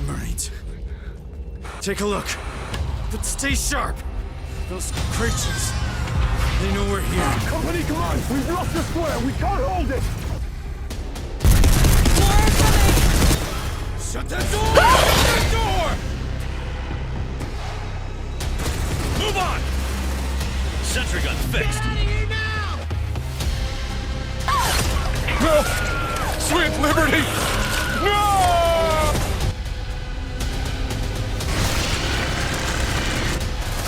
right, Marines. Take a look. But stay sharp. Those creatures, they know we're here. Company, come on! We've lost the square! We can't hold it! More coming! Shut that door! Shut that door! Move on! Sentry gun fixed. Get out of here now! No! Sweet liberty! No!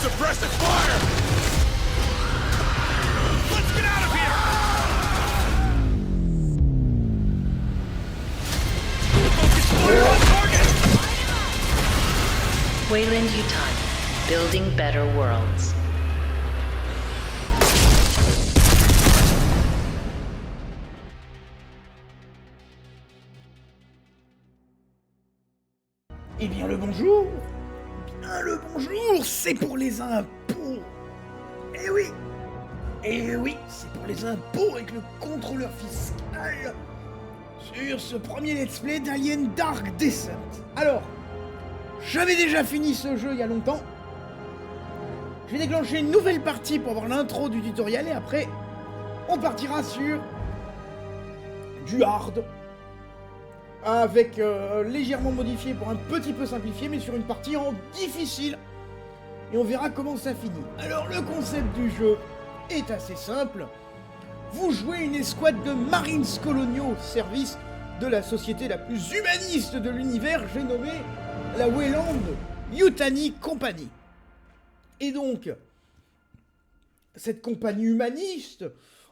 Suppressive fire! Let's get out of here! Focus fire on target! Wayland Yutani, building better worlds. Eh bien le bonjour! Bien le bonjour! C'est pour les impôts! Eh oui, c'est pour les impôts avec le contrôleur fiscal sur ce premier let's play d'Alien Dark Descent. Alors, j'avais déjà fini ce jeu il y a longtemps. Je vais déclencher une nouvelle partie pour avoir l'intro du tutoriel et après, on partira sur du hard. Avec légèrement modifié pour un petit peu simplifié, mais sur une partie en difficile. Et on verra comment ça finit. Alors le concept du jeu est assez simple. Vous jouez une escouade de Marines coloniaux au service de la société la plus humaniste de l'univers, j'ai nommé la Wayland Yutani Company. Et donc, cette compagnie humaniste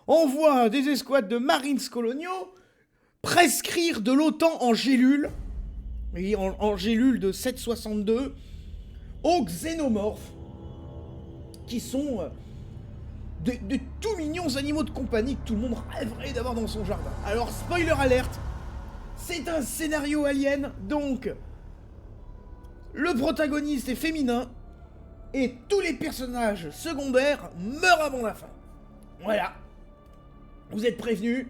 envoie des escouades de Marines coloniaux prescrire de l'OTAN en gélule, oui, en gélule de 7,62, aux xénomorphes, qui sont de tout mignons animaux de compagnie que tout le monde rêverait d'avoir dans son jardin. Alors, spoiler alerte, c'est un scénario alien, donc le protagoniste est féminin, et tous les personnages secondaires meurent avant la fin. Voilà. Vous êtes prévenus.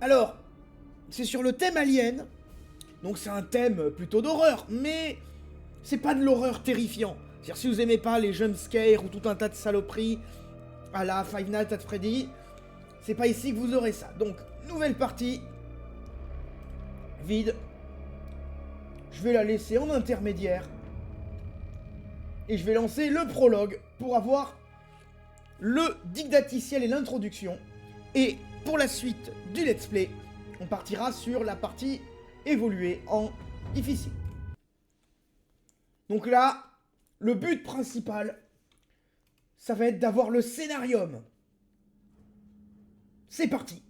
Alors, c'est sur le thème alien, donc c'est un thème plutôt d'horreur, mais c'est pas de l'horreur terrifiant. C'est-à-dire si vous aimez pas les jumpscares ou tout un tas de saloperies à la Five Nights at Freddy, c'est pas ici que vous aurez ça. Donc, nouvelle partie, vide, je vais la laisser en intermédiaire, et je vais lancer le prologue pour avoir le didacticiel et l'introduction, et pour la suite du let's play, on partira sur la partie évoluée en difficile. Donc là, le but principal, ça va être d'avoir le scénarium. C'est parti.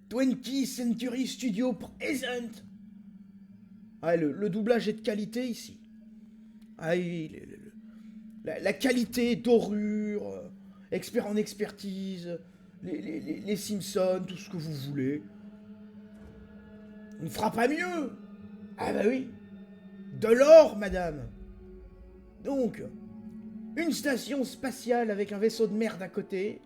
20th Century Studio Present. Ah, le doublage est de qualité ici. Ah, la qualité, dorure, expert en expertise, les Simpsons, tout ce que vous voulez. On ne fera pas mieux. Ah bah oui. De l'or, madame. Donc, une station spatiale avec un vaisseau de merde à côté.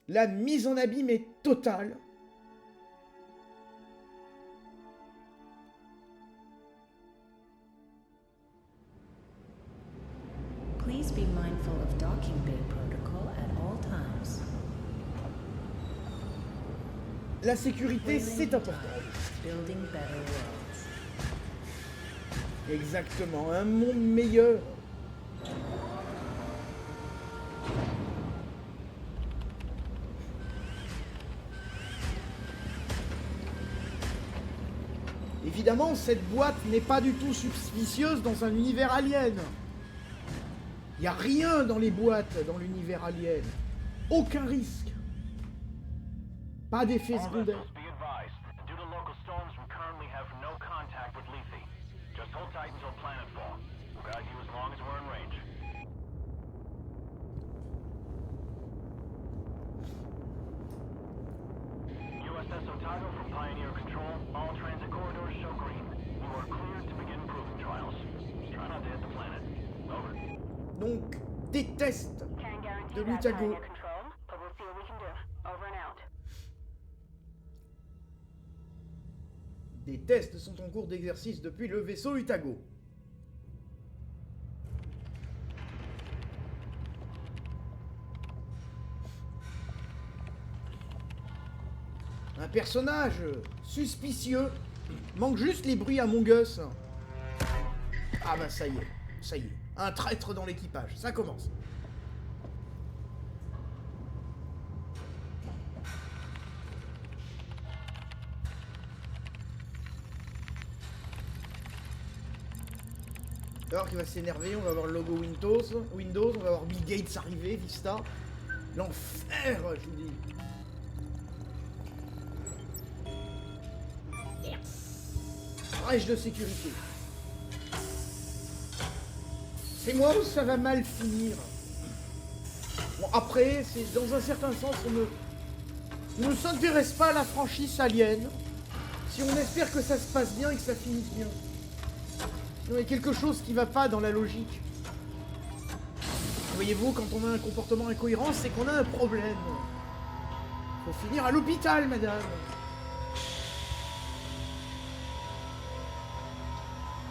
La mise en abîme est totale. Please be mindful of docking bay protocol at all times. La sécurité, c'est important. Building better worlds. Exactement, un monde meilleur. Évidemment, cette boîte n'est pas du tout suspicieuse dans un univers alien. Il n'y a rien dans les boîtes dans l'univers alien. Aucun risque. Pas d'effet secondaire. USS Otago from Pioneer Control. All transit corridors show green. You are cleared to begin proving trials. Try not to hit the planet. Over. Donc, des tests de l'Otago. Control, but we'll see what we can do. Over and out. Des tests sont en cours d'exercice depuis le vaisseau Utago. Un personnage suspicieux. Manque juste les bruits Among Us. Ah bah ça y est, ça y est. Un traître dans l'équipage, ça commence. Alors qu'il va s'énerver, on va avoir le logo Windows, on va avoir Bill Gates arriver, Vista. L'enfer, je vous dis. Brèche de sécurité. C'est moi où ça va mal finir. Bon, après, c'est dans un certain sens, on ne s'intéresse pas à la franchise Alien. Si on espère que ça se passe bien et que ça finisse bien. Il y a quelque chose qui va pas dans la logique. Voyez-vous, quand on a un comportement incohérent, c'est qu'on a un problème. Faut finir à l'hôpital, madame.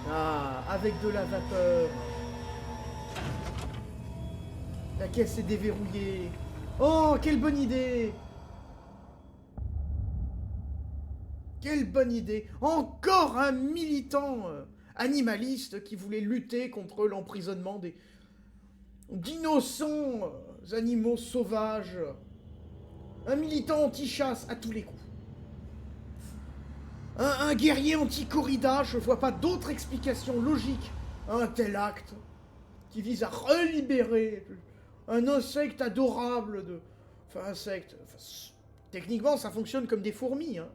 Ah, avec de la vapeur. La caisse est déverrouillée. Oh, quelle bonne idée! Quelle bonne idée! Encore un militant animaliste qui voulait lutter contre l'emprisonnement d'innocents animaux sauvages. Un militant anti-chasse à tous les coups. Un guerrier anti-corrida, je vois pas d'autre explication logique à un tel acte qui vise à relibérer un insecte adorable de... Enfin, insecte... Enfin, techniquement, ça fonctionne comme des fourmis, hein.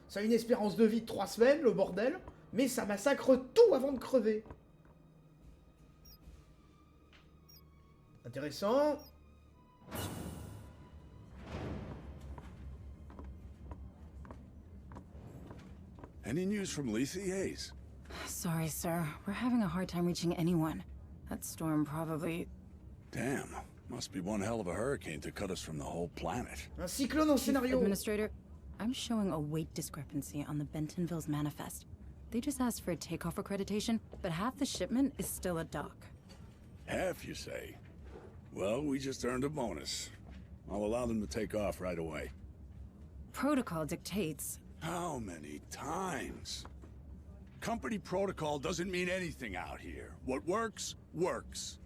Ça a une espérance de vie de 3 semaines, le bordel, mais ça massacre tout avant de crever. Intéressant. Any news from Lethe, Hayes? Sorry, sir. We're having a hard time reaching anyone. That storm probably... Damn. Must be one hell of a hurricane to cut us from the whole planet. Un cyclone en Chief scénario. Administrator, I'm showing a weight discrepancy on the Bentonville's manifest. They just asked for a takeoff accreditation, but half the shipment is still at dock. Half, you say? Well, we just earned a bonus. I'll allow them to take off right away. Protocol dictates... How many times? Company protocol doesn't mean anything out here. What works, works.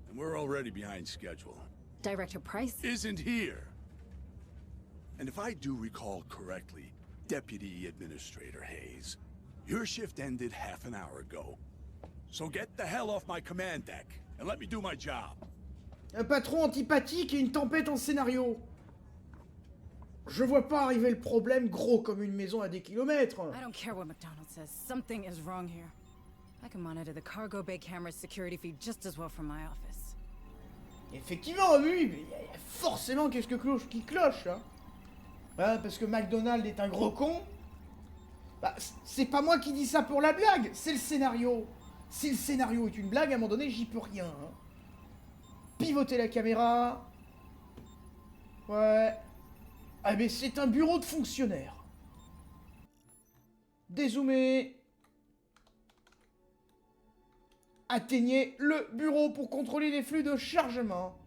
And we're already behind schedule. Director Price? Isn't here. And if I do recall correctly, Deputy Administrator Hayes, your shift ended half an hour ago. So get the hell off my command deck and let me do my job. Un patron antipathique et une tempête en scénario. Je vois pas arriver le problème gros comme une maison à des kilomètres. I don't care what McDonald says. Something is wrong here. I can monitor the cargo bay camera's security feed just as well from my office. Effectivement, oui, mais il y a forcément quelque chose qui cloche, hein. Hein, parce que McDonald est un gros con. Bah, c'est pas moi qui dis ça pour la blague, c'est le scénario. Si le scénario est une blague, à un moment donné, j'y peux rien. Hein. Pivoter la caméra. Ouais. Ah mais c'est un bureau de fonctionnaire. Dézoomer. Atteignez le bureau pour contrôler les flux de chargement.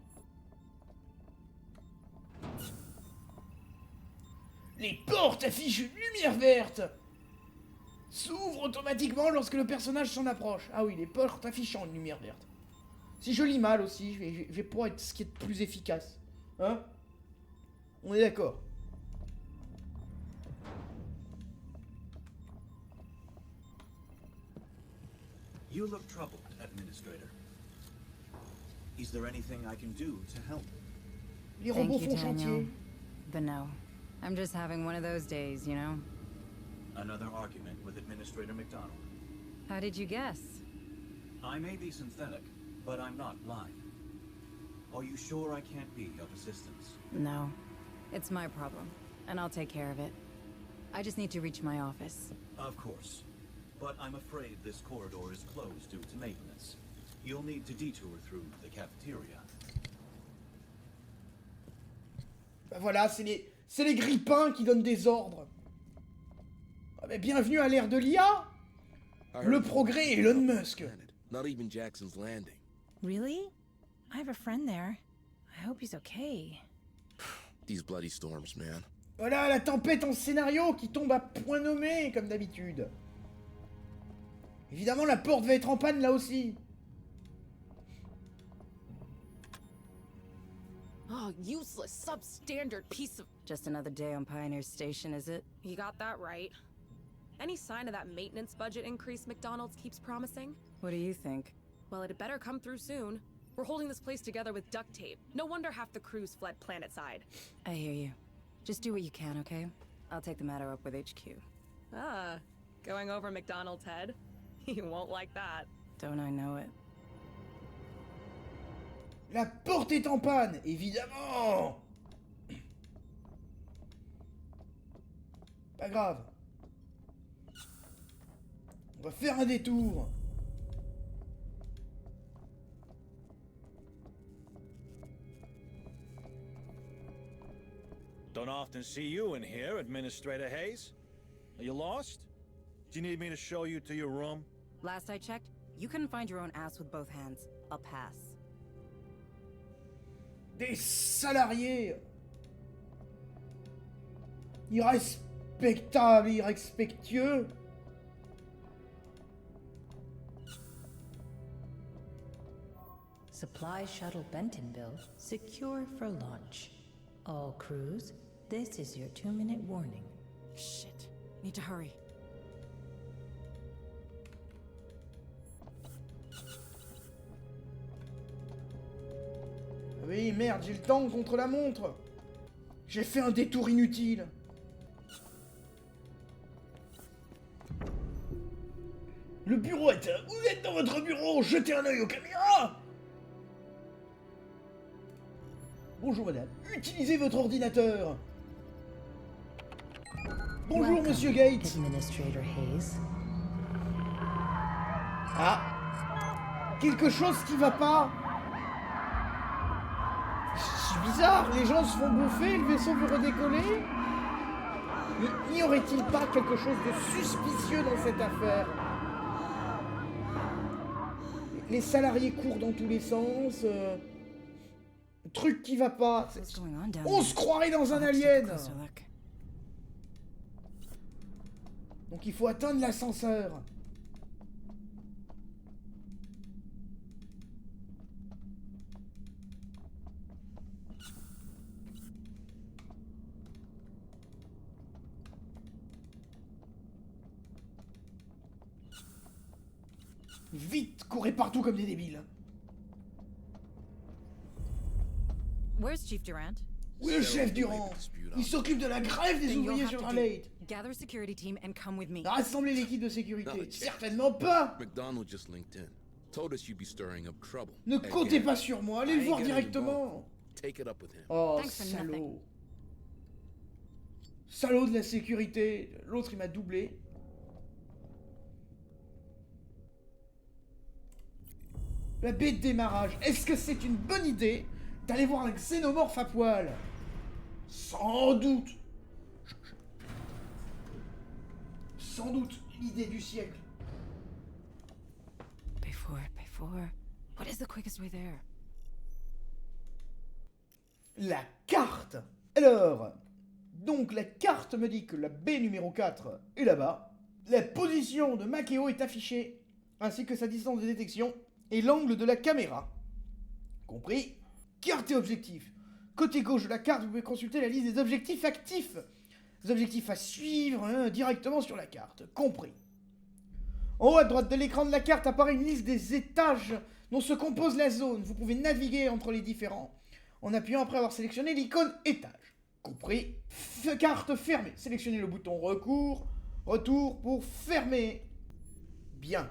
Les portes affichent une lumière verte. S'ouvrent automatiquement lorsque le personnage s'en approche. Ah oui, les portes affichant une lumière verte. Si je lis mal aussi, je vais pouvoir être ce qui est de plus efficace. Hein? On est d'accord. You look troubled, Administrator. Is there anything I can do to help? Les Thank robots you, font Daniel. chantier. But no. I'm just having one of those days, you know? Another argument with Administrator McDonald. How did you guess? I may be synthetic, but I'm not blind. Are you sure I can't be of assistance? No. It's my problem, and I'll take care of it. I just need to reach my office. Of course. But I'm afraid this corridor is closed due to maintenance. You'll need to detour through the cafeteria. Bah voilà, c'est les grippins qui donnent des ordres. mais bienvenue à l'ère de l'IA. Le progrès et Elon Musk. Not even Jackson's Landing. Really? I have a friend there. I hope he's okay. These bloody storms, man. Voilà la tempête en scénario qui tombe à point nommé, comme d'habitude. Évidemment, la porte va être en panne là aussi. Oh, useless, substandard piece of... Just another day on Pioneer Station, is it? You got that right. Any sign of that maintenance budget increase McDonald's keeps promising? What do you think? Well, it had better come through soon. We're holding this place together with duct tape. No wonder half the crews fled planetside. I hear you. Just do what you can, okay? I'll take the matter up with HQ. Ah, going over McDonald's head? You won't like that. Don't I know it? La porte est en panne, évidemment. Pas grave. On va faire un détour. Don't often see you in here, Administrator Hayes. Are you lost? Do you need me to show you to your room? Last I checked, you couldn't find your own ass with both hands. I'll pass. Des salariés irrespectables, irrespectueux. Supply shuttle Bentonville secure for launch. All crews, this is your 2-minute warning. Shit. Need to hurry. Oui, merde, j'ai le temps contre la montre. J'ai fait un détour inutile. Le bureau est... Vous êtes dans votre bureau, jetez un œil aux caméras. Bonjour madame, utilisez votre ordinateur. Bonjour Welcome, monsieur Gates. Administrator Hayes. Ah, quelque chose qui va pas. C'est bizarre, les gens se font bouffer, le vaisseau veut redécoller. N'y aurait-il pas quelque chose de suspicieux dans cette affaire? Les salariés courent dans tous les sens. Truc qui va pas. What's going on down On there? se croirait dans un I'll have to take a alien. closer look. Donc il faut atteindre l'ascenseur. Vite, courez partout comme des débiles. Where's Chief Durant? Où est le chef Durand? Il s'occupe de la grève des Then you'll ouvriers have sur to Raleigh. gather a security team and come with me. Rassembler l'équipe de sécurité. No, Certainement pas. McDonald just linked in. Told us you'd be stirring up trouble. Ne Again. comptez pas sur moi, allez I le ain't voir getting directement. involved. Take it up with him. Oh, Thanks for salaud. nothing. Salaud de la sécurité. L'autre, il m'a doublé. La baie de démarrage. Est-ce que c'est une bonne idée d'aller voir un xénomorphe à poil? Sans doute. Sans doute l'idée du siècle. Before. What is the quickest way there? La carte. Alors, donc la carte me dit que la baie numéro 4 est là-bas. La position de Makeo est affichée, ainsi que sa distance de détection et l'angle de la caméra. Compris? Carte et objectif. Côté gauche de la carte, vous pouvez consulter la liste des objectifs actifs. Les objectifs à suivre directement sur la carte. Compris. En haut à droite de l'écran de la carte apparaît une liste des étages dont se compose la zone. Vous pouvez naviguer entre les différents en appuyant après avoir sélectionné l'icône étage. Compris. Carte fermée. Sélectionnez le bouton retour pour fermer. Bien.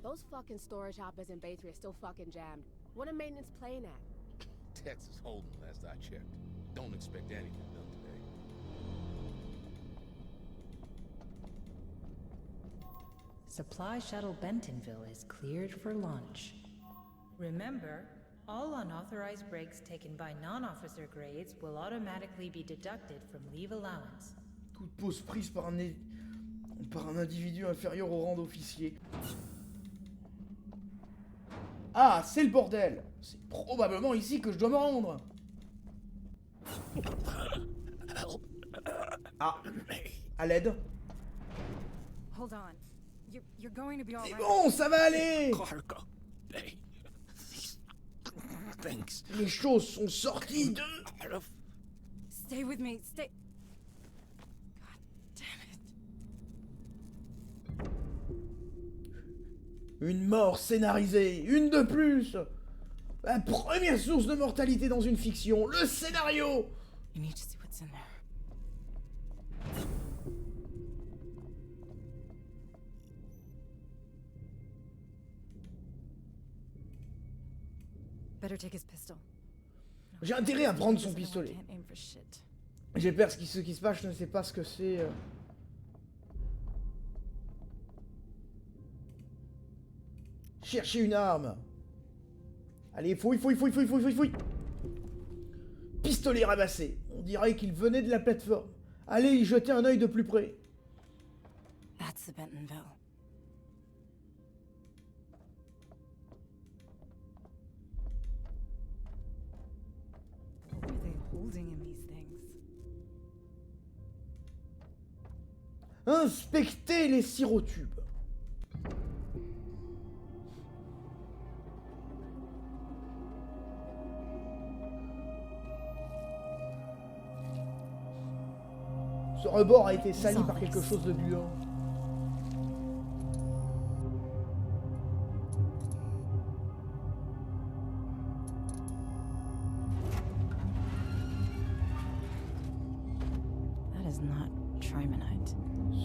Those fucking storage hoppers in Bay 3 are still fucking jammed. What are maintenance playing at? Texas Hold'em, last I checked. Don't expect anything done today. Supply shuttle Bentonville is cleared for launch. Remember, all unauthorized breaks taken by non-officer grades will automatically be deducted from leave allowance. Toute pause prise par un individu inférieur au rang d'officier. Ah, c'est le bordel. C'est probablement ici que je dois me rendre. Ah, à l'aide. Hold on. You're going to be all C'est right. bon, ça va aller. Cargo Bay. Things Les choses sont sorties de... out of Stay with me. Stay. God damn it. Une mort scénarisée, une de plus. La première source de mortalité dans une fiction, le scénario. You need to see what's in there. Better take his pistol. J'ai intérêt à prendre son pistolet. Can't aim for shit. J'ai peur que ce qui se passe, je ne sais pas ce que c'est. Cherchez une arme. Allez, fouille. Pistolet ramassé. On dirait qu'il venait de la plateforme. Allez y jeter un œil de plus près. That's the Bentonville. What were they holding in these things? Inspectez les sirotubes. Ce rebord a été sali par quelque chose de gluant. That is not trimonite.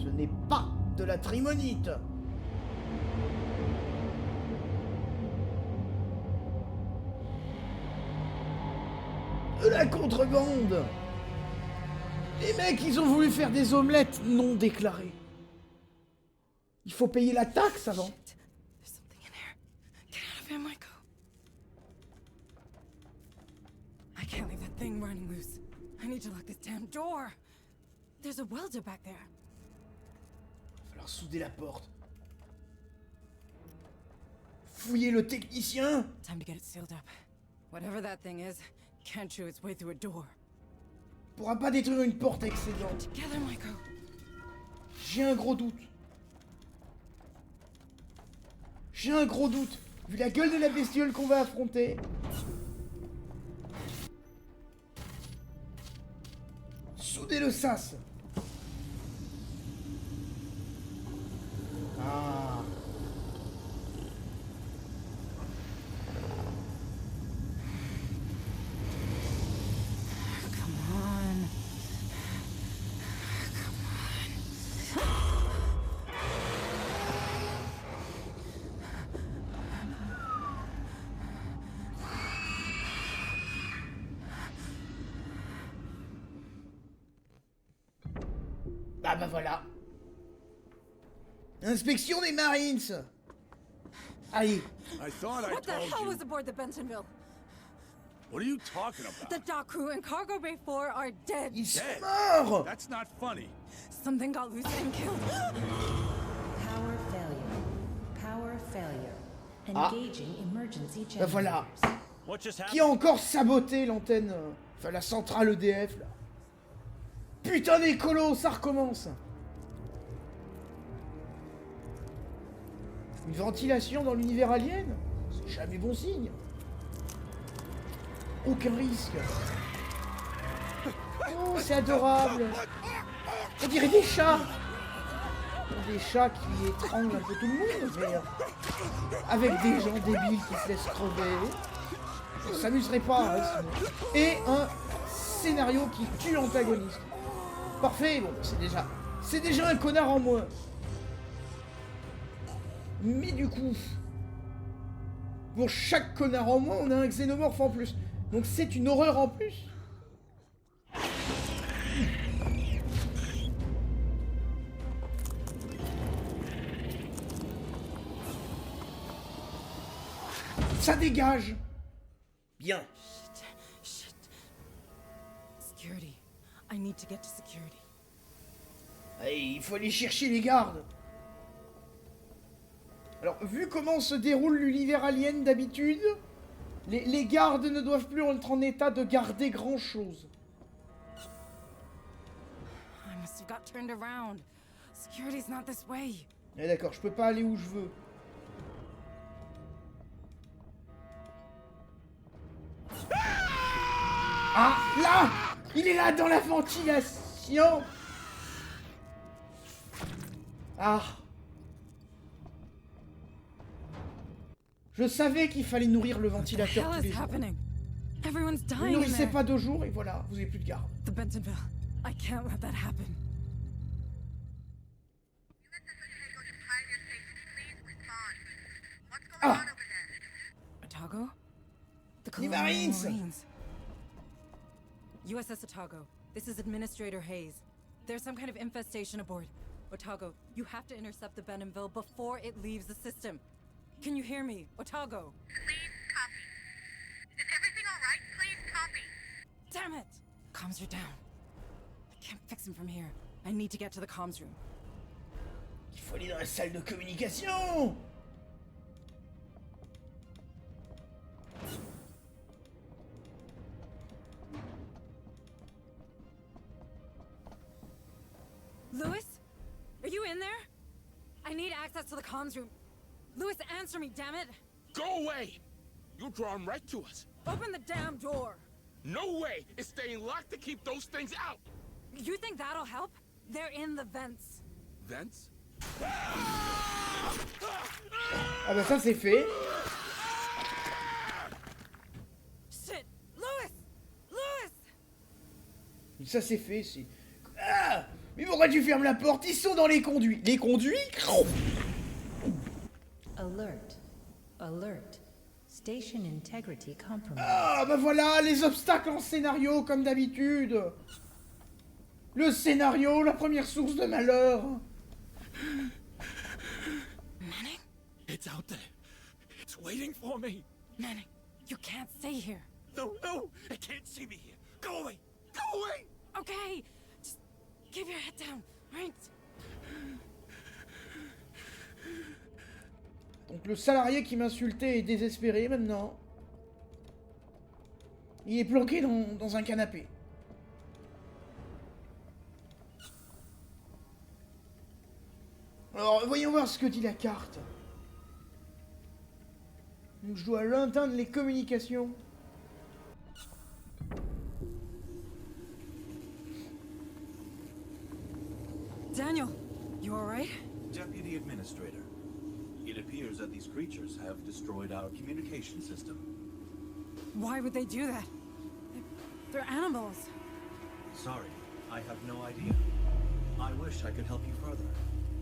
Ce n'est pas de la trimonite. De la contrebande. Les mecs, ils ont voulu faire des omelettes non déclarées. Il faut payer la taxe avant. There's something in here. Get out of here, Michael. I can't leave that thing running loose. I need to lock this damn door. There's a welder back there. Il va falloir souder la porte. Fouiller le technicien. Time to get it sealed up. Whatever that thing is, can't chew its way through a door. Pourra pas détruire une porte excédente. Together, Michael. J'ai un gros doute. Vu la gueule de la bestiole qu'on va affronter. Souder le sas. Ah. Come on. Ah bah voilà. Inspection des Marines. Allez. I thought I What the told hell you. was aboard the Bentonville? What are you talking about? The dock crew and Cargo Bay 4 are dead. Ils sont Dead? morts. That's not funny. Something got loose and killed. Power failure. Power failure. Ah. Engaging emergency Bah voilà. generators. What just Qui a happened? encore saboté l'antenne, enfin la centrale EDF là. Putain d'écolo, ça recommence. Une ventilation dans l'univers alien? C'est jamais bon signe. Aucun risque. Oh, c'est adorable. On dirait des chats. Des chats qui étranglent un peu tout le monde, mais avec des gens débiles qui se laissent crever. On s'amuserait pas, hein, sinon. Et un scénario qui tue l'antagoniste. Parfait, bon, c'est déjà un connard en moins. Mais du coup, pour chaque connard en moins, on a un xénomorphe en plus. Donc c'est une horreur en plus. Ça dégage. Bien. Shit. Security. I need to get to security. Allez, il faut aller chercher les gardes. Alors, vu comment se déroule l'univers alien d'habitude, les gardes ne doivent plus être en état de garder grand-chose. I must have got turned around. Security's not this way. Eh d'accord, je peux pas aller où je veux. Ah, là! Il est là dans la ventilation! Ah! Je savais qu'il fallait nourrir le ventilateur tous les jours. Everyone's Ne dying in nourrissez there. pas 2 jours et voilà, vous avez plus de garde. The Bentonville. I can't let that happen. Ah! Otago? The Les Colonial Marines! USS Otago, this is Administrator Hayes. There's some kind of infestation aboard. Otago, you have to intercept the Bentonville before it leaves the system. Can you hear me? Otago? Please copy. Is everything alright? Please copy. Damn it! Comms are down. I can't fix him from here. I need to get to the comms room. Il faut aller dans la salle de communication! Lewis? Are you in there? I need access to the comms room. Lewis, answer me, damn it! Go away! You draw them right to us. Open the damn door! No way! It's staying locked to keep those things out! You think that'll help? They're in the vents. Vents? Ah bah ça c'est fait. Shit! Lewis! Lewis! Ça c'est fait, c'est... Ah! Mais pourquoi tu fermes la porte? Ils sont dans les conduits. Les conduits? Alert. Alert. Station integrity compromised. Ah bah voilà, les obstacles en scénario comme d'habitude. Le scénario, la première source de malheur. Manning? It's out there. It's waiting for me. Manning, you can't stay here. No, no! It can't see me here. Go away! Go away! Okay, just keep your head down, right? Donc le salarié qui m'insultait est désespéré maintenant. Il est planqué dans un canapé. Alors, voyons voir ce que dit la carte. Donc je dois atteindre les communications. Daniel, you alright? Deputy Administrator, it appears that these creatures have destroyed our communication system. Why would they do that? They're animals. Sorry, I have no idea. I wish I could help you further.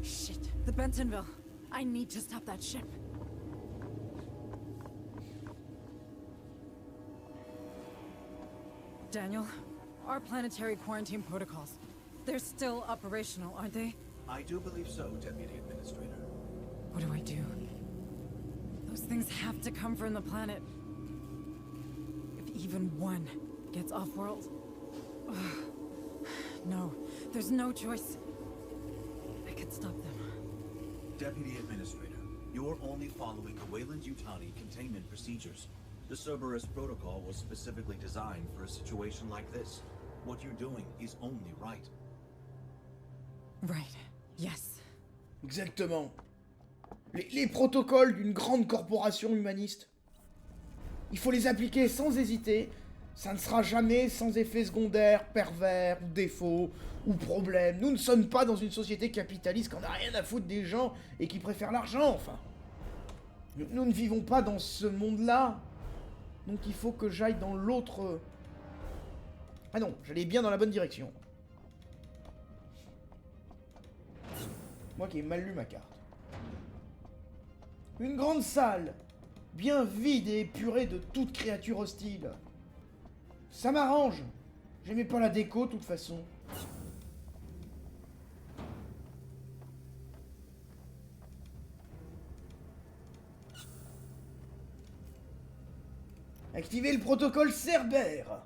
Shit, the Bentonville. I need to stop that ship. Daniel, our planetary quarantine protocols. They're still operational, aren't they? I do believe so, Deputy Administrator. What do I do? Those things have to come from the planet. If even one gets off-world... No, there's no choice. I can stop them. Deputy Administrator, you're only following the Wayland-Yutani containment procedures. The Cerberus protocol was specifically designed for a situation like this. What you're doing is only right. Right. Yes. Exactement. Les protocoles d'une grande corporation humaniste. Il faut les appliquer sans hésiter. Ça ne sera jamais sans effet secondaire, pervers, ou défaut, ou problème. Nous ne sommes pas dans une société capitaliste qui en a rien à foutre des gens et qui préfère l'argent, enfin. Nous ne vivons pas dans ce monde-là. Donc il faut que j'aille dans l'autre... Ah non, j'allais bien dans la bonne direction. Moi qui ai mal lu ma carte. Une grande salle, bien vide et épurée de toute créature hostile. Ça m'arrange. J'aimais pas la déco, de toute façon. Activez le protocole Cerbère.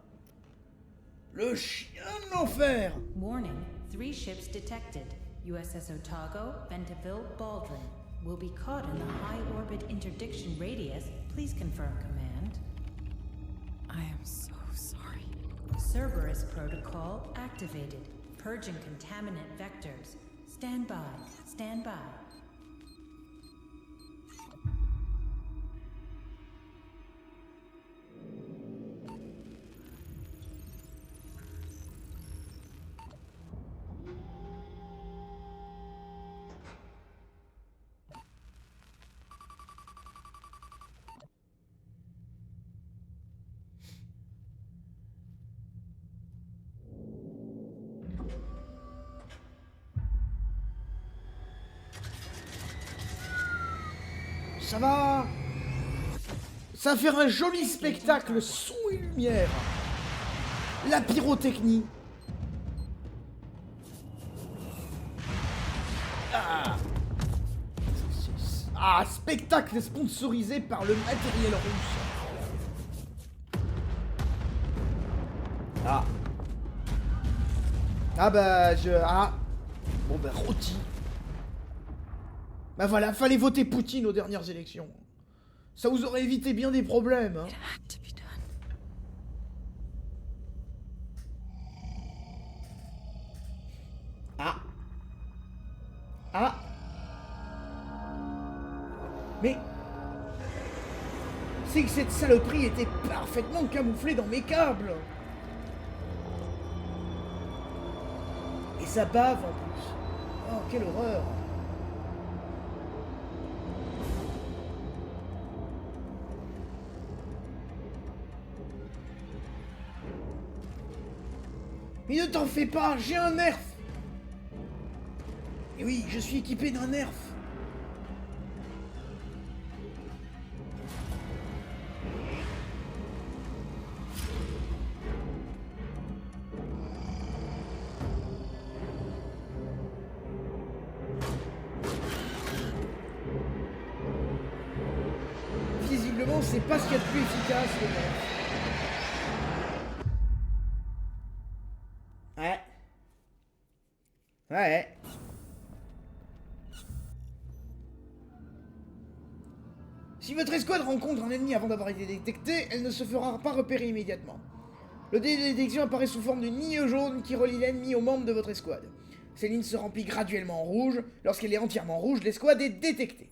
Le chien de l'enfer. Warning, 3 ships detected. USS Otago, Ventaville, Baldwin. Will be caught in the high orbit interdiction radius. Please confirm command. I am so sorry. Cerberus protocol activated. Purging contaminant vectors. Stand by. Stand by. Ça va. Ça va faire un joli spectacle son et lumière. La pyrotechnie. Ah, spectacle sponsorisé par le matériel russe. Ah. Ah bah Ah. Bon bah rôti. Bah voilà, fallait voter Poutine aux dernières élections. Ça vous aurait évité bien des problèmes. Hein. Ah. Ah. Mais... c'est que cette saloperie était parfaitement camouflée dans mes câbles. Et ça bave en plus. Oh, quelle horreur. Mais ne t'en fais pas, j'ai un nerf. Et oui, je suis équipé d'un nerf. Visiblement, c'est pas ce qu'il y a de plus efficace, le nerf. Ouais. Si votre escouade rencontre un ennemi avant d'avoir été détectée, elle ne se fera pas repérer immédiatement. Le dé de détection apparaît sous forme d'une ligne jaune qui relie l'ennemi aux membres de votre escouade. Cette ligne se remplit graduellement en rouge. Lorsqu'elle est entièrement rouge, l'escouade est détectée.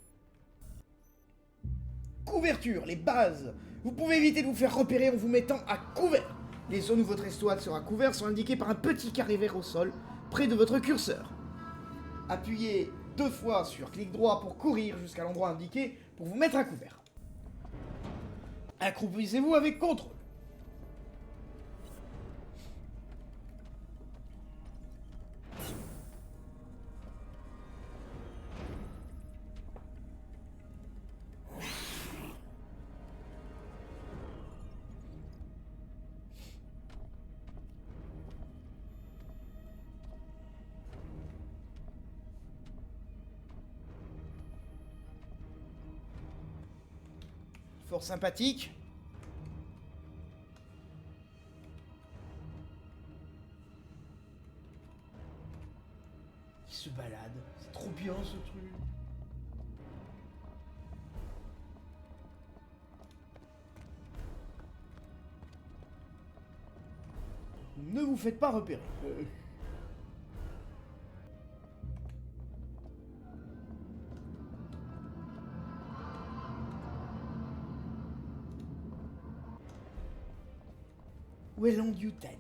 Couverture, les bases. Vous pouvez éviter de vous faire repérer en vous mettant à couvert. Les zones où votre escouade sera couverte sont indiquées par un petit carré vert au sol, près de votre curseur. Appuyez 2 fois sur clic droit pour courir jusqu'à l'endroit indiqué pour vous mettre à couvert. Accroupissez-vous avec contrôle. Fort sympathique. Il se balade. C'est trop bien ce truc. Ne vous faites pas repérer. Weyland-Yutani.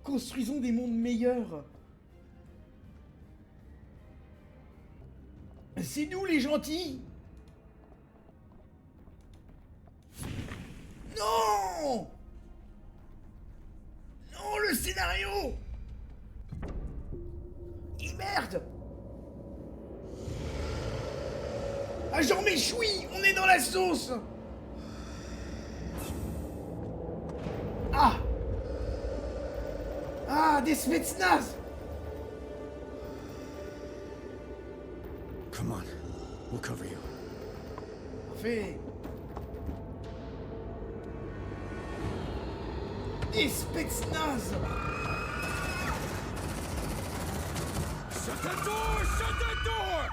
Construisons des mondes meilleurs. C'est nous les gentils. Non! Non, le scénario! Et merde! Agent Méchoui, on est dans la sauce! Ah! Ah, des Spetsnaz! Come on. We'll cover you. Parfait. Des Spetsnaz! Shut that door! Shut that door!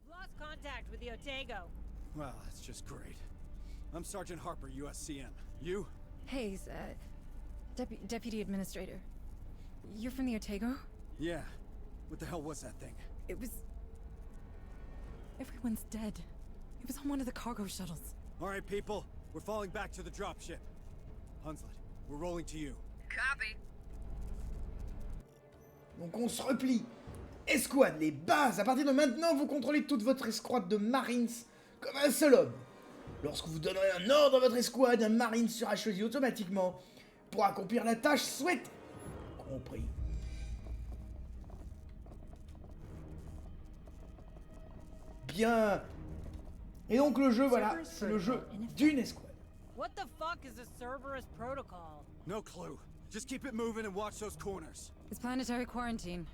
Lost contact with the Otago. Well, that's just great. I'm Sergeant Harper, USCM. You? Hayes, Deputy Administrator. You're from the Otago? Yeah. What the hell was that thing? It was... Everyone's dead. It was on one of the cargo shuttles. All right, people. We're falling back to the dropship. Hunslet, we're rolling to you. Copy. Donc on se replie. Escouade, les bases. À partir de maintenant, vous contrôlez toute votre escouade de Marines comme un seul homme. Lorsque vous donnerez un ordre à votre escouade, un Marine sera choisi automatiquement pour accomplir la tâche souhaitée. Compris. Bien. Et donc le jeu, voilà, c'est le jeu d'une escouade. What the fuck is a Cerberus protocol? No clue. Just keep it moving and watch those corners. It's planetary quarantine.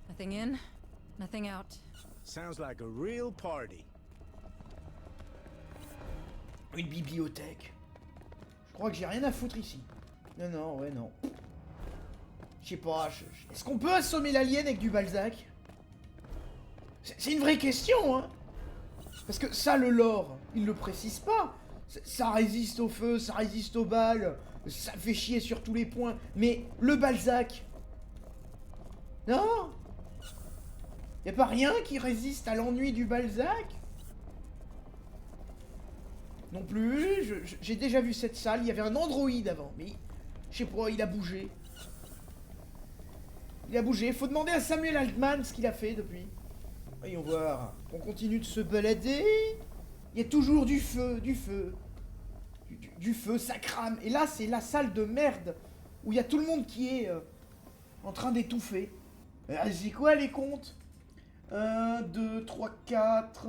Nothing in, nothing out. Sounds like a real party. Une bibliothèque. Je crois que j'ai rien à foutre ici. Non, non, ouais, non. Je sais pas, est-ce qu'on peut assommer l'alien avec du Balzac? C'est une vraie question, hein. Parce que ça, le lore, il le précise pas. Ça résiste au feu, ça résiste aux balles, ça fait chier sur tous les points. Mais le Balzac... Non. Y a pas rien qui résiste à l'ennui du Balzac? Non plus, j'ai déjà vu cette salle, il y avait un androïde avant, mais je sais pas, il a bougé. Il a bougé, faut demander à Samuel Altman ce qu'il a fait depuis. Voyons voir, on continue de se balader. Il y a toujours du feu, du feu. Du feu, ça crame. Et là, c'est la salle de merde, où il y a tout le monde qui est en train d'étouffer. C'est quoi les comptes? 1, 2, 3, 4...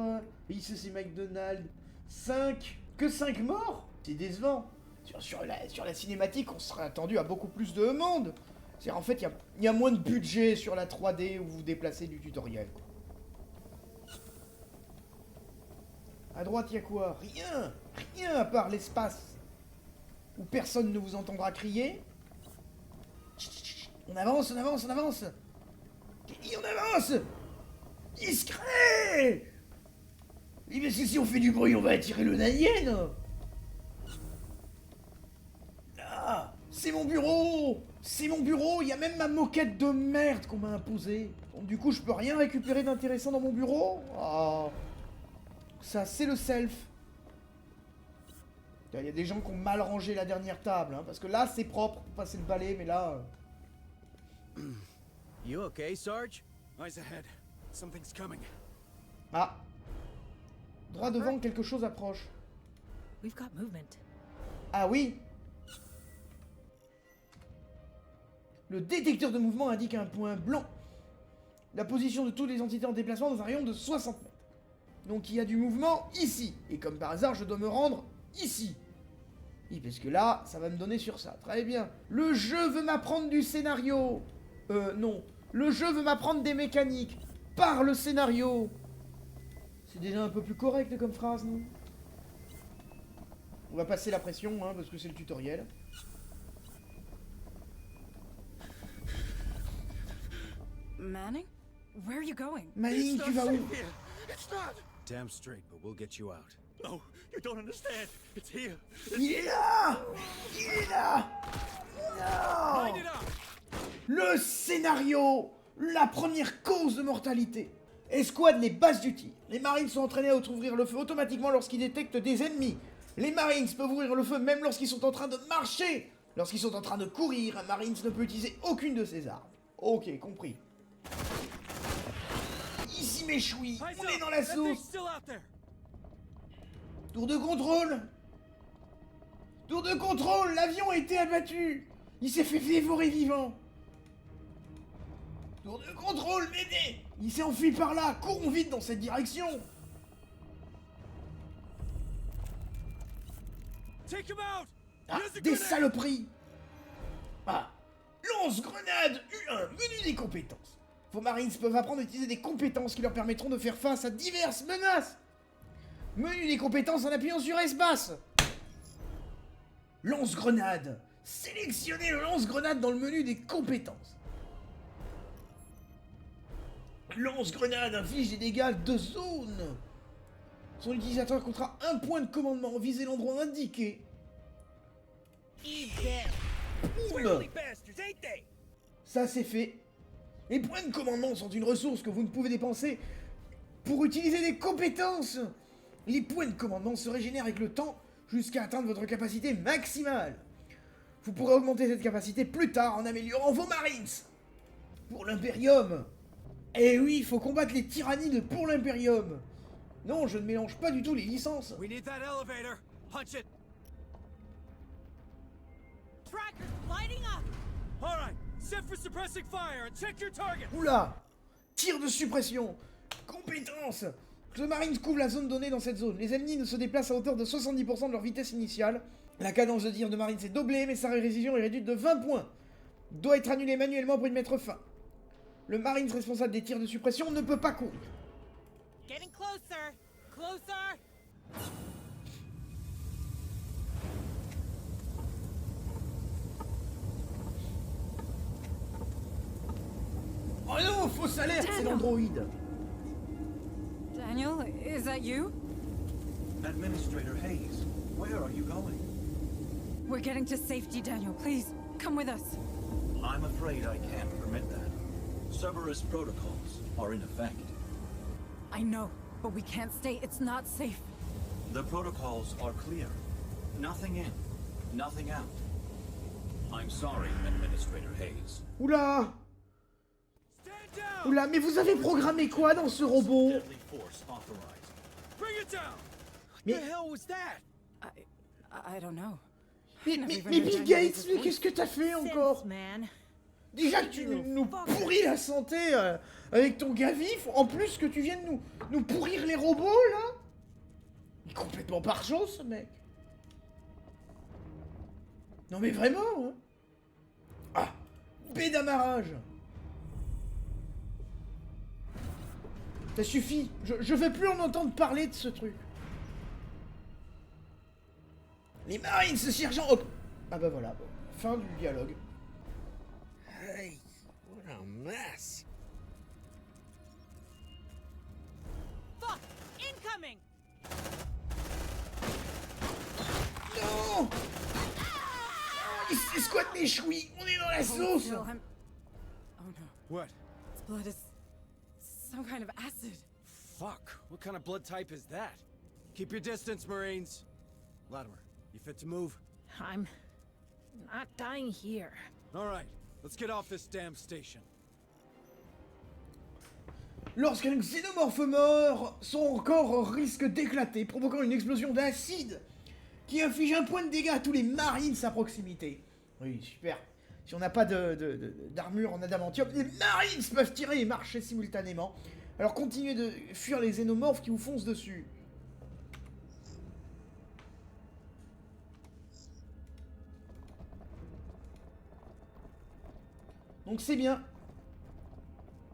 Ici c'est McDonald's. 5... Que 5 morts? C'est décevant. Sur la cinématique, on serait attendu à beaucoup plus de monde. C'est en fait, il y a moins de budget sur la 3D où vous vous déplacez du tutoriel. À droite, il y a quoi? Rien. Rien à part l'espace. Où personne ne vous entendra crier. On avance, on avance, on avance. Et on avance. Discret. Oui, parce que si on fait du bruit, on va attirer le alien. Là, c'est mon bureau. C'est mon bureau. Il y a même ma moquette de merde qu'on m'a imposée. Donc du coup, je peux rien récupérer d'intéressant dans mon bureau. Oh. Ça, c'est le self. Il y a des gens qui ont mal rangé la dernière table, hein, parce que là, c'est propre pour passer le balai, mais là... You okay, Sarge? Eyes ahead. Something's coming. Ah. Droit devant, quelque chose approche. We've got movement. Ah oui. Le détecteur de mouvement indique un point blanc. La position de toutes les entités en déplacement dans un rayon de 60 mètres. Donc il y a du mouvement ici. Et comme par hasard, je dois me rendre ici. Oui, parce que là, ça va me donner sur ça. Très bien. Le jeu veut m'apprendre du scénario. Non. Le jeu veut m'apprendre des mécaniques. Par le scénario. C'est déjà un peu plus correct comme phrase, non? On va passer la pression, hein, parce que c'est le tutoriel. Manning? Where are you going? Manning, tu vas où? It's not. Damn straight, but we'll get you out. No, you don't understand. It's here. Il est là! Il est là! Non! Line it up. Le scénario! La première cause de mortalité. Escouade, les bases du tir. Les Marines sont entraînés à ouvrir le feu automatiquement lorsqu'ils détectent des ennemis. Les Marines peuvent ouvrir le feu même lorsqu'ils sont en train de marcher. Lorsqu'ils sont en train de courir, un Marine ne peut utiliser aucune de ses armes. Ok, compris. Ici mes chouilles, on est dans la sauce. Tour de contrôle. Tour de contrôle, l'avion a été abattu. Il s'est fait dévorer vivant. Tour de contrôle, m'aider. Il s'est enfui par là, courons vite dans cette direction. Ah, des saloperies. Ah, lance-grenade U1, menu des compétences. Vos Marines peuvent apprendre à utiliser des compétences qui leur permettront de faire face à diverses menaces. Menu des compétences en appuyant sur espace. Lance-grenade. Sélectionnez le lance-grenade dans le menu des compétences. Lance-grenade inflige des dégâts de zone. Son utilisateur comptera un point de commandement. Visez l'endroit indiqué. Boum. Ça c'est fait. Les points de commandement sont une ressource que vous ne pouvez dépenser pour utiliser des compétences. Les points de commandement se régénèrent avec le temps jusqu'à atteindre votre capacité maximale. Vous pourrez augmenter cette capacité plus tard en améliorant vos Marines. Pour l'Imperium. Eh oui, il faut combattre les tyrannides pour l'Imperium. Non, je ne mélange pas du tout les licences. We need that elevator. Punch it. Tracker's lighting up! All right, set for suppressing fire and check your target. Oula! Tir de suppression. Compétence. Le Marines couvre la zone donnée dans cette zone. Les ennemis ne se déplacent à hauteur de 70% de leur vitesse initiale. La cadence de tir de Marines est doublée, mais sa précision est réduite de 20 points. Doit être annulée manuellement pour y mettre fin. Le Marines responsable des tirs de suppression ne peut pas courir. Getting closer! Closer! Oh non, fausse alerte, c'est l'androïde. Daniel, is that you? Administrator Hayes, where are you going? We're getting to safety, Daniel. Please, come with us. I'm afraid I can't permit that. Cerberus protocols are in effect. I know, but we can't stay. It's not safe. The protocols are clear. Nothing in, nothing out. I'm sorry, Administrator Hayes. Oula! Oula, mais vous avez programmé quoi dans ce robot? Deadly force authorized. Bring it down. Mais, What the hell was that? I don't know. mais Bill Gates, mais qu'est-ce que t'as fait encore? Déjà que tu nous pourris la santé avec ton gars vif, en plus que tu viennes nous pourrir les robots, là? Il est complètement par chose, ce mec. Non mais vraiment, hein? Ah, baie d'amarrage. Ça suffit, je veux plus en entendre parler de ce truc. Les Marines, ce sergent... Oh. Ah bah voilà, bon. Fin du dialogue. Hey, what a mess. Fuck! Incoming! Non! Il s'est squat mes chouilles, on est dans la sauce! Oh no. What? Its blood is some kind of acid. Fuck. What kind of blood type is that? Keep your distance, Marines. Latimer, you fit to move? I'm not dying here. All right, let's get off this damn station. Lorsqu'un xénomorphe meurt, son corps risque d'éclater, provoquant une explosion d'acide qui inflige un point de dégâts à tous les Marines à proximité. Oui, super. Si on n'a pas d'armure en adamantium, les Marines peuvent tirer et marcher simultanément. Alors continuez de fuir les xénomorphes qui vous foncent dessus. Donc c'est bien.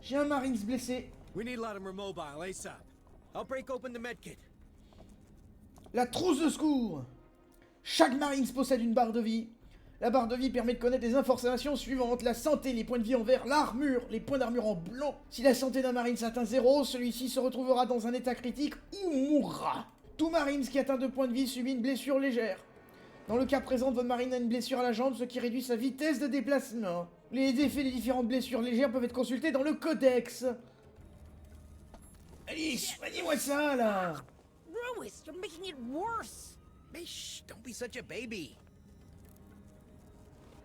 J'ai un Marines blessé. We need Latimer mobile ASAP. I'll break open the medkit. La trousse de secours. Chaque Marines possède une barre de vie. La barre de vie permet de connaître les informations suivantes: la santé, les points de vie en vert, l'armure, les points d'armure en blanc. Si la santé d'un Marines atteint 0, celui-ci se retrouvera dans un état critique ou mourra. Tout Marines qui atteint 2 points de vie subit une blessure légère. Dans le cas présent, votre Marine a une blessure à la jambe, ce qui réduit sa vitesse de déplacement. Les effets des différentes blessures légères peuvent être consultés dans le codex. Allez, soignez-moi ça, là! Ruiz, you're making it worse! Hey, shh, don't be such a baby.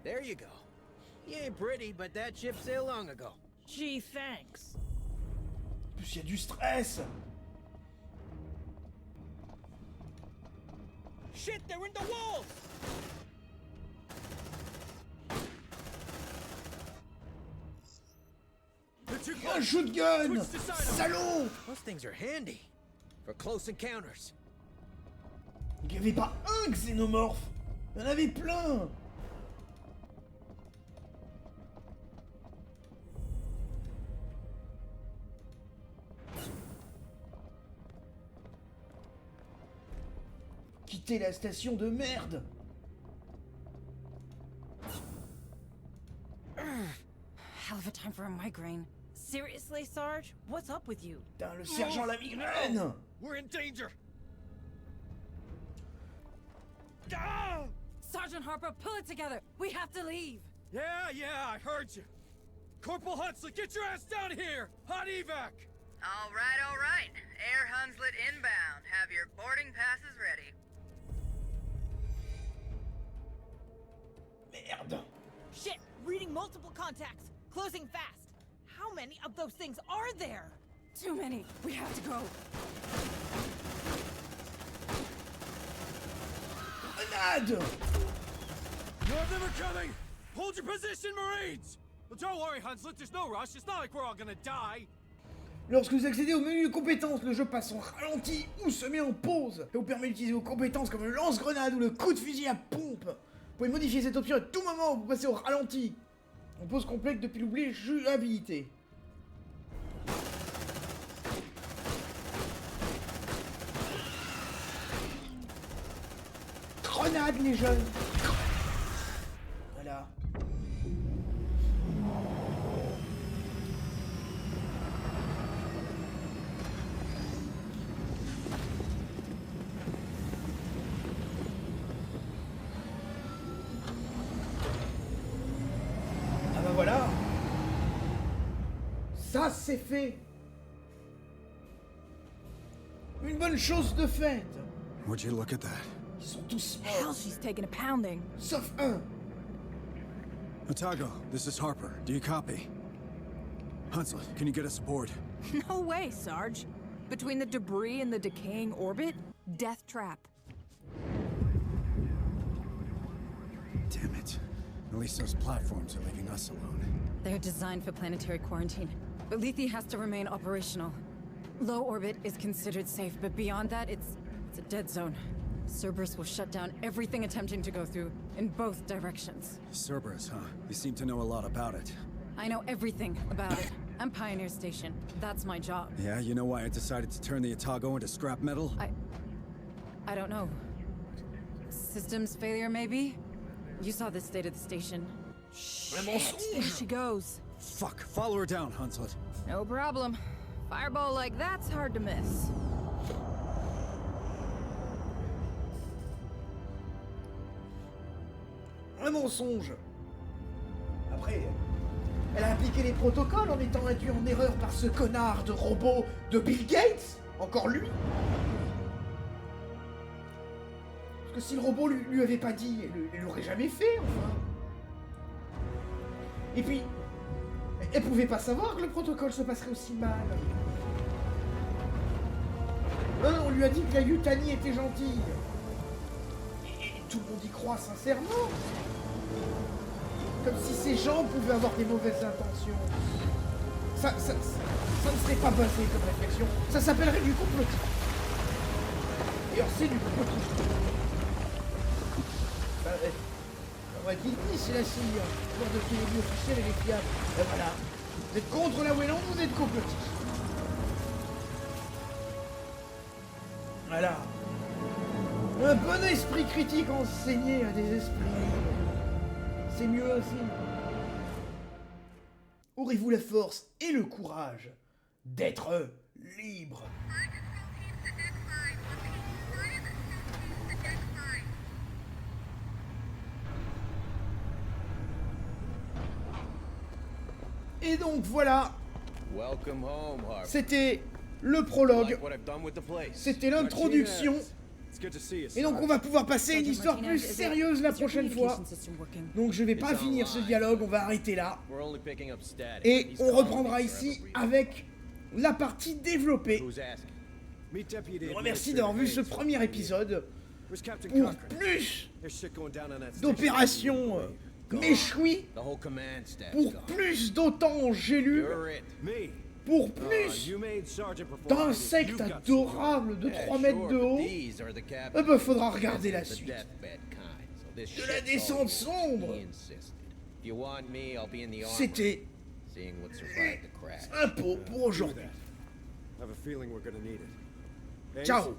There you go. You ain't pretty, but that ship sailed long ago. Gee, thanks. En plus, il y a du stress. Shit, they're in the walls! Un shotgun! Salaud! Those things are handy for close encounters. Il n'y avait pas un xénomorphe! Il y en avait plein! Quittez la station de merde! Hell of a time for a migraine. Seriously, Sarge? What's up with you? Putain, le sergent la migraine. We're in danger! Sergeant Harper, pull it together! We have to leave! Yeah, I heard you. Corporal Hunslet, get your ass down here! Hot evac! All right. Air Hunslet inbound. Have your boarding passes ready. Merde. Shit! Reading multiple contacts. Closing fast. How many of those things are there? Too many. We have to go. Grenade! More of them are coming! Hold your position, Marines! Well, don't worry, Hunslet, there's no rush. It's not like we're all gonna die. Lorsque vous accédez au menu de compétences, le jeu passe en ralenti ou se met en pause et vous permet d'utiliser vos compétences comme le lance-grenade ou le coup de fusil à pompe. Vous pouvez modifier cette option à tout moment où vous passez au ralenti. En pause complète depuis l'oubli jouabilité. Grenade les jeunes. Voilà. Ah bah voilà. Ça c'est fait. Une bonne chose de faite. Would you look at that? Ils sont tous Hell, morts. she's taking a pounding. Sauf un. Otago, this is Harper. Do you copy? Hunslet, can you get us aboard? No way, Sarge. Between the debris and the decaying orbit, death trap. Damn it. At least those platforms are leaving us alone. They're designed for planetary quarantine, but Lethe has to remain operational. Low orbit is considered safe, but beyond that, it's a dead zone. Cerberus will shut down everything attempting to go through, in both directions. Cerberus, huh? You seem to know a lot about it. I know everything about it. I'm Pioneer Station. That's my job. Yeah, you know why I decided to turn the Otago into scrap metal? I don't know. Systems failure, maybe? You saw the state of the station. There she goes. Fuck, follow her down, Hunslet. No problem. Fireball like that's hard to miss. Un mensonge. Après, elle a appliqué les protocoles en étant induite en erreur par ce connard de robot de Bill Gates. Encore lui. Parce que si le robot lui avait pas dit, elle l'aurait jamais fait, enfin. Et puis, elle pouvait pas savoir que le protocole se passerait aussi mal. Non, on lui a dit que la Yutani était gentille. Et tout le monde y croit sincèrement. Comme si ces gens pouvaient avoir des mauvaises intentions. Ça ne serait pas basé comme réflexion. Ça s'appellerait du complotisme. Et alors c'est du complotisme. Bah, on va dire oui, c'est la CIA. Pour de télévision officielle et les fiables. Et voilà. Vous êtes contre la Wayland, vous êtes complotiste. Voilà. Un bon esprit critique enseigné à des esprits libres. C'est mieux ainsi. Aurez-vous la force et le courage d'être libre? Et donc voilà. Welcome home, Harper. C'était le prologue. Like what I've done with the place. C'était l'introduction. Et donc on va pouvoir passer à une histoire plus sérieuse la prochaine fois. Donc je vais pas finir ce dialogue, on va arrêter là. Et on reprendra ici avec la partie développée. Je remercie d'avoir vu ce premier épisode. Pour plus d'opérations méchouis, pour plus d'OTAN-Gélus, pour plus d'insectes adorables de 3 mètres de haut, eh ben faudra regarder la suite. De la descente sombre. C'était un pot pour aujourd'hui. Ciao.